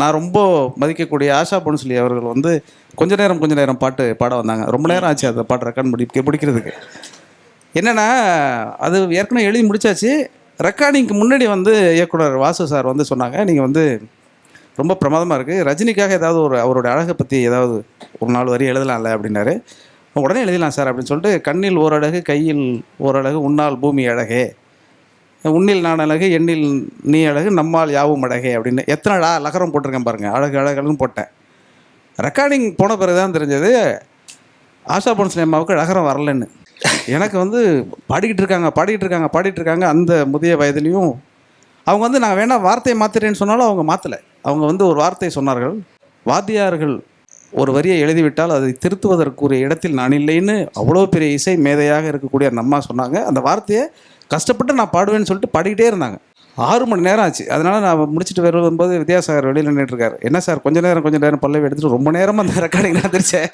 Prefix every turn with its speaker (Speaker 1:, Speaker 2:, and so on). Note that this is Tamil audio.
Speaker 1: நான் ரொம்ப மதிக்கக்கூடிய ஆஷா போன்ஸ்லி அவர்கள் வந்து கொஞ்ச நேரம் பாட்டு பாட வந்தாங்க. ரொம்ப நேரம் ஆச்சு அந்த பாட்டு ரெக்கார்ட் முடிக்கிறதுக்கு. என்னென்னா அது ஏற்கனவே எழுதி முடிச்சாச்சு. ரெக்கார்டிங்க்கு முன்னாடி வந்து இயக்குனர் வாசு சார் வந்து சொன்னாங்க, நீங்கள் வந்து ரொம்ப பிரமாதமாக இருக்குது, ரஜினிக்காக ஏதாவது ஒரு அவருடைய அழகை பற்றி ஏதாவது ஒரு 4 வரி எழுதலாம்ல அப்படின்னாரு. உடனே எழுதலாம் சார் அப்படின்னு சொல்லிட்டு, கண்ணில் ஓரழகு கையில் ஓரழகு உன்னால் பூமி அழகே, உன்னில் நான் அழகு எண்ணில் நீ அழகு நம்மால் யாவும் அழகே அப்படின்னு எத்தனை லகரம் போட்டிருக்கேன் பாருங்கள். அழகு அழகுன்னு போட்டேன். ரெக்கார்டிங் போன பிறகு தான் தெரிஞ்சது ஆஷா போன்ஸ்லே அம்மாவுக்கு அழகரம் வரலன்னு. எனக்கு வந்து பாடிக்கிட்டு இருக்காங்க அந்த முதிய வயதுலேயும். அவங்க வந்து நான் வேணால் வார்த்தையை மாற்றுறேன்னு சொன்னாலும் அவங்க மாற்றலை. அவங்க வந்து ஒரு வார்த்தை சொன்னார்கள், வாத்தியார்கள் ஒரு வரியை எழுதிவிட்டால் அதை திருத்துவதற்குரிய இடத்தில் நான் இல்லைன்னு அவ்வளோ பெரிய இசை மேதையாக இருக்கக்கூடிய அந்த அம்மா சொன்னாங்க. அந்த வார்த்தையை கஷ்டப்பட்டு நான் பாடுவேன்னு சொல்லிட்டு பாடிக்கிட்டே இருந்தாங்க. 6 மணி நேரம் ஆச்சு. அதனால் நான் முடிச்சுட்டு வரும்போது வித்யாசாகர் வெளியில் நின்றுட்டுருக்காரு. என்ன சார் கொஞ்ச நேரம் பல்லவி எடுத்துகிட்டு ரொம்ப நேரமாக அந்த ரெக்கார்டிங் நடந்துருச்சேன்.